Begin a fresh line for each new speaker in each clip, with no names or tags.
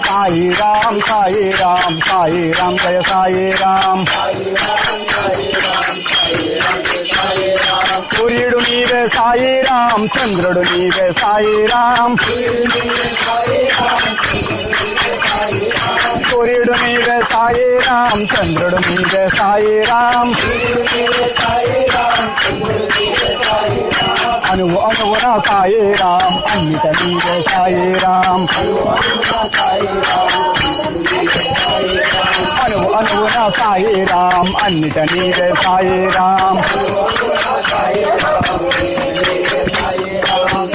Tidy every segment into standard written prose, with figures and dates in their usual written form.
సాయి రామ్ సాయి రామ్ సాయి రామ్ జయ సాయి రామ్. సూర్యుడు నీవే సాయి రామ్, చంద్రుడు నీవే సాయి రామ్. సూర్యుడు నీవే సాయి రామ్, చంద్రుడు నీవే సాయి రామ్. అనువు అనువున సాయి రామ్, అన్నిట నీవే సాయి రామ్. అనువు అనువున సాయి రామ్, అన్నిట నీవే సాయి రామ్.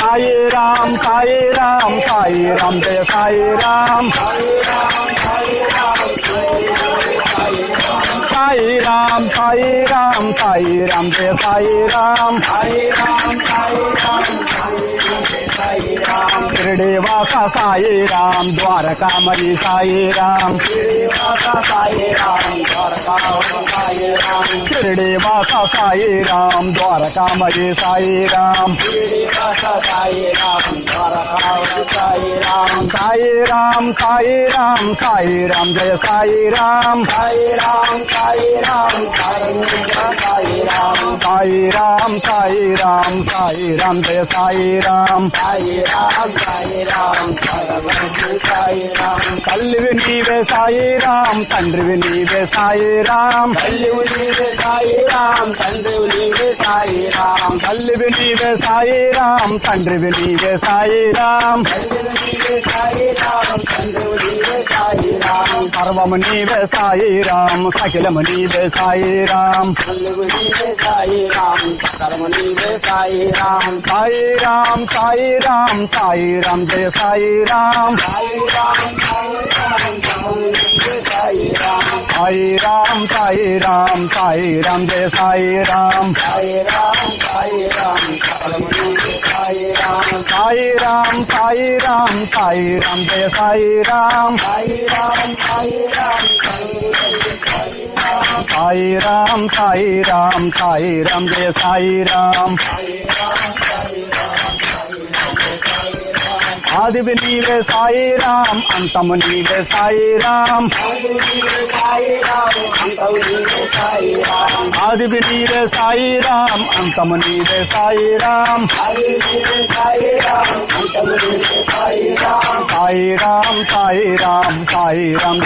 సాయి రామ్ సాయి రామ్ సాయి రామ్ జయ సాయి రామ్. సాయి రామ్ సాయి రామ్ సాయి రామ్ జయ సాయి రామ్. షిరిడి వాస సాయి రామ్, ద్వారకామయి సాయి రామ్. షిరిడి వాస సాయి రామ్, ద్వారకామయి సాయి రామ్. సాయి రామ్ సాయి రామ్ సాయి రామ్ జయ సాయి రామ్. సాయి రామ్ సాయి రామ్ సాయి రామ్ సాయి రామ్ జయ సాయి రామ్. తల్లివి నీవే సాయి రామ్, తండ్రివి నీవే సాయి రామ్. తల్లివి నీవే సాయి రామ్, తండ్రివి నీవే సాయి రామ్. సర్వము నీవే సాయి రామ్, సకిలము నీవే సాయి రామ్. సాయి రామ్ సాయి రామ్ సాయి రామ్ జయ సాయి రామ్. సాయి రామ్ సాయి రామ్ సాయి రామ్ జయ సాయి రామ్. సాయి రామ్ సాయి రామ్ జయ సాయి రామ్. సాయి రామ్ సాయి రామ్ జయ సాయి రామ్. ఆదివి నీవే సాయి రామ్, అంతము నీవే సాయి రామ్. ఆదివి నీవే సాయి రామ్, అంతము నీవే సాయి రామ్. సాయి రామ్ సాయి రామ్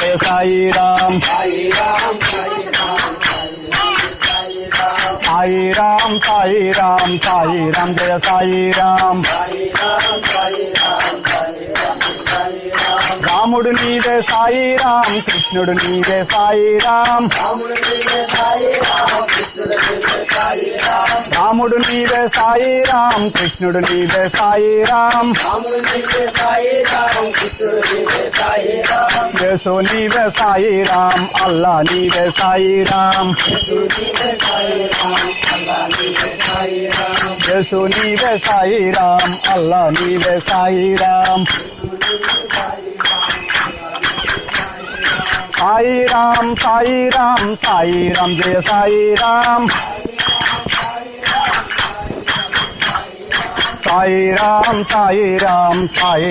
జయ సాయి రామ్. సాయి రామ్ జయ సాయి రామ్. రాముడు నీవే సాయి రామ్, కృష్ణుడు నీవే సాయి రామ్. రాముడు నీవే సాయి రామ్, కృష్ణుడు నీవే సాయి రామ్. యేసు నీవే సాయి రామ్, అల్లా నీవే సాయి రామ్. యేసు నీవే సాయి రామ్, అల్లా నీవే సాయి రామ్. సాయి రామ్ జయ సాయి రామ్. సాయి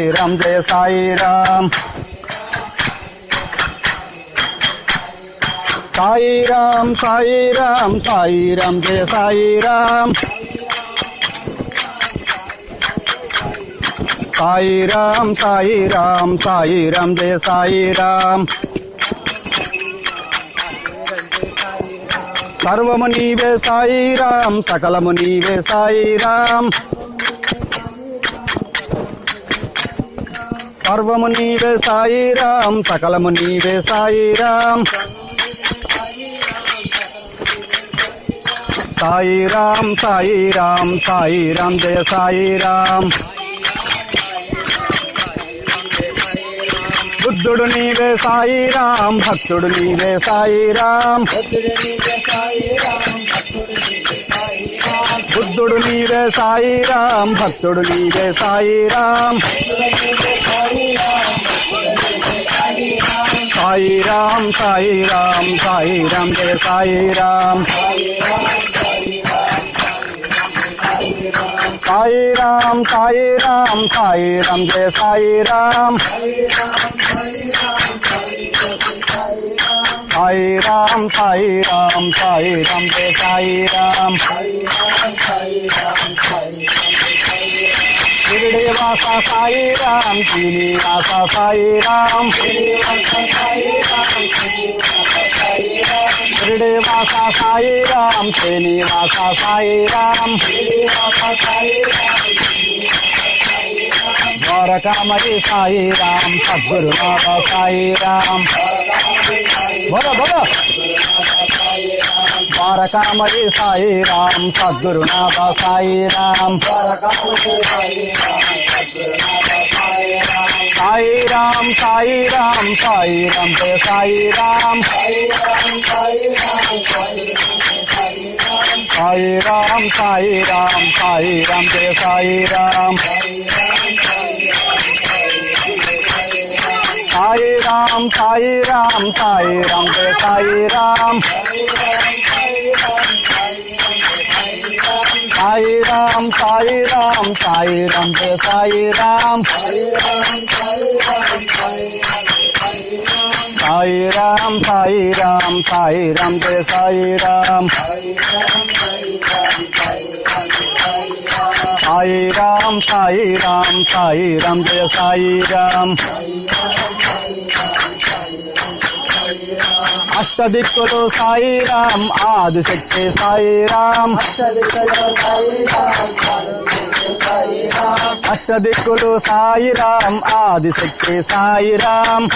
రామ్ జయ సాయి రామ్. సాయి రామ్ జయ సాయి రామ్. సాయి రామ్ జయ సాయి రామ్. సర్వము నీవే సాయి రామ్, సకలము నీవే సాయి రామ్. సర్వము నీవే సాయి రామ్, సకలము నీవే సాయి రామ్. సాయి రామ్ జయ సాయి రామ్. బుద్ధుడు నీవే సాయి రామ్, భక్తుడు నీవే సాయి రామ్. బుద్ధుడు నీవే సాయి రామ్, భక్తుడు నీవే సాయి రామ్. సాయి రామ్ జయ సాయి రామ్. సాయిరామ్ సాయిరామ్ సాయిరామ్ జయ సాయిరామ్ సాయిరామ్ సాయిరామ్ సాయిరామ్ జయ సాయిరామ్ షిరిడి వాస సాయిరామ్ శ్రీనివాస సాయిరామ్ షిరిడి వాస సాయిరామ్ శ్రీనివాస సాయిరామ్ ద్వారకామయి సాయిరామ్ సద్గురునాథ సాయిరామ్ బోలో బోలో ద్వారకామయి సాయిరామ్ సద్గురునాథ సాయిరామ్ సాయిరామ్ సాయిరామ్ సాయిరామ్ జయ సాయిరామ్ సాయిరామ్ సాయిరామ్ సాయిరామ్ జయ సాయిరామ్ సాయిరామ్ సాయిరామ్ సాయిరామ్ జయ సాయిరామ్ సాయిరామ్ సాయిరామ్ సాయిరామ్ జయ సాయిరామ్ సాయిరామ్ సాయిరామ్ సాయిరామ్ జయ సాయిరామ్ సాయిరామ్ సాయిరామ్ సాయిరామ్ జయ సాయిరామ్ అష్టదిక్కులు సాయిరామ్ ఆదిశక్తి సాయిరామ్ అష్టదిక్కులు సాయిరామ్ ఆదిశక్తి సాయిరామ్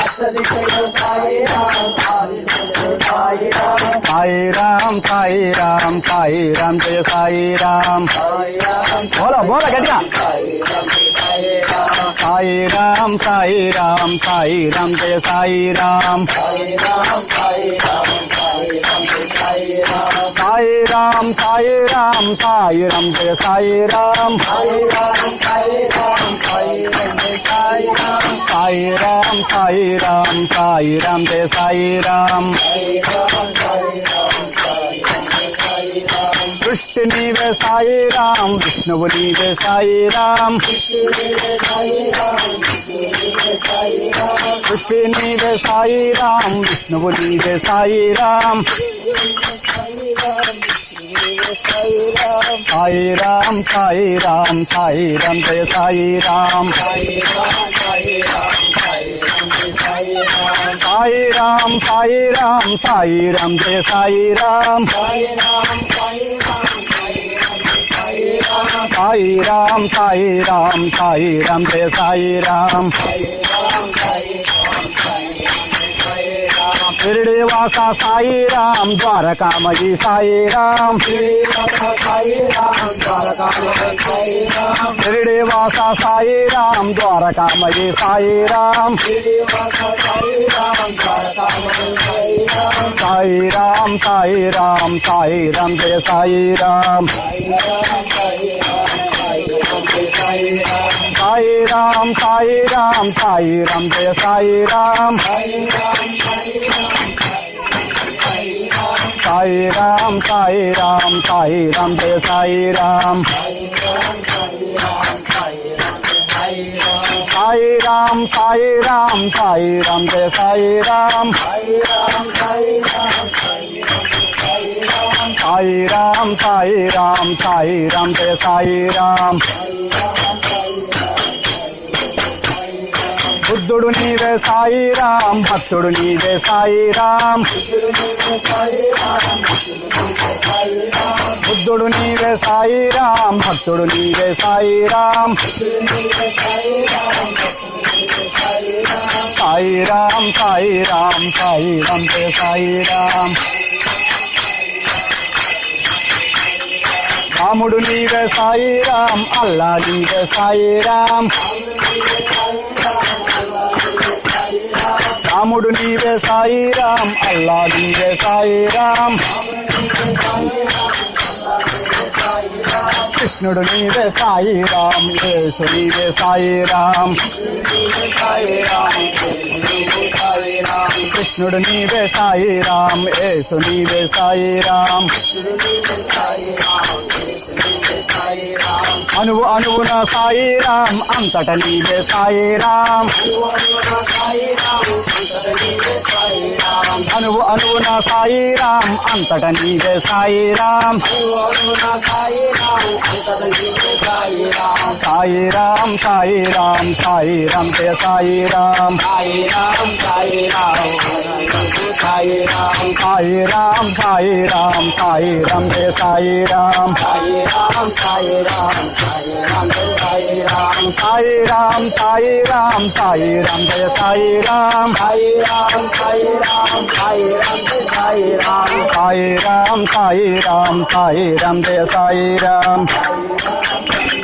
సాయిరామ్ సాయిరామ్ సాయిరామ్ జయ సాయిరామ్ బోలో బోలో గట్టిగా సాయిరామ్ సాయిరామ్ సాయిరామ్ జయ సాయిరామ్ సాయిరామ్ సాయిరామ్ సాయిరామ్ జయ సాయిరామ్ సాయిరామ్ సాయిరామ్ సాయిరామ్ జయ సాయిరామ్ సృష్టి నీవే సాయిరామ్ విష్ణువు నీవే సాయిరామ్ సృష్టి నీవే సాయిరామ్ విష్ణువు నీవే సాయిరామ్ సాయిరామ్ సాయిరామ్ సాయిరామ్ జయ సాయిరామ్ సాయిరామ్ సాయిరామ్ సాయిరామ్ జయ సాయిరామ్ సాయిరామ్ సాయిరామ్ సాయిరామ్ జయ సాయిరామ్ షిరిడి వాస సాయిరామ్ ద్వారకామయి సాయిరామ్ షిరిడి వాస సాయిరామ్ ద్వారకామయి సాయిరామ్ సాయిరామ్ సాయిరామ్ సాయిరామ్ జయ సాయిరామ్ సాయిరామ్ సాయిరామ్ సాయిరామ్ జయ సాయిరామ్ సాయిరామ్ సాయిరామ్ సాయిరామ్ జయ సాయిరామ్ సాయిరామ్ సాయిరామ్ సాయిరామ్ జయ సాయిరామ్ సాయిరామ్ సాయిరామ్ సాయిరామ్ జయ సాయిరామ్ బుద్ధుడు నీవే సాయిరామ్ భక్తుడు నీవే సాయిరామ్ బుద్ధుడు నీవే సాయిరామ్ భక్తుడు నీవే సాయిరామ్ సాయిరామ్ సాయిరామ్ సాయిరామ్ జయ సాయిరామ్ రాముడు నీవే సాయిరామ్ అల్లా నీవే సాయిరామ్ రాముడు నీవే సాయిరామ్ అల్లా నీవే సాయిరామ్ కృష్ణుడు నీవే సాయిరామ్ యేసు నీవే సాయిరామ్ కృష్ణుడు నీవే సాయిరామ్ యేసు నీవే సాయిరామ్ అణువు అణువున సాయిరాం అంతట నీవే సాయిరాం అణువు అణువున సాయిరాం అంతట నీవే సాయిరాం సాయిరాం సాయిరాం సాయిరాం జయ సాయిరాం సాయిరాం సాయిరాం సాయిరాం సాయిరాం సాయిరాం జయ సాయిరాం సాయిరాం సాయిరాం సాయిరాం సాయిరాం సాయిరాం జయ సాయిరాం సాయిరాం సాయిరాం సాయిరాం జయ సాయిరాం సాయిరాం సాయిరాం సాయిరాం జయ సాయిరాం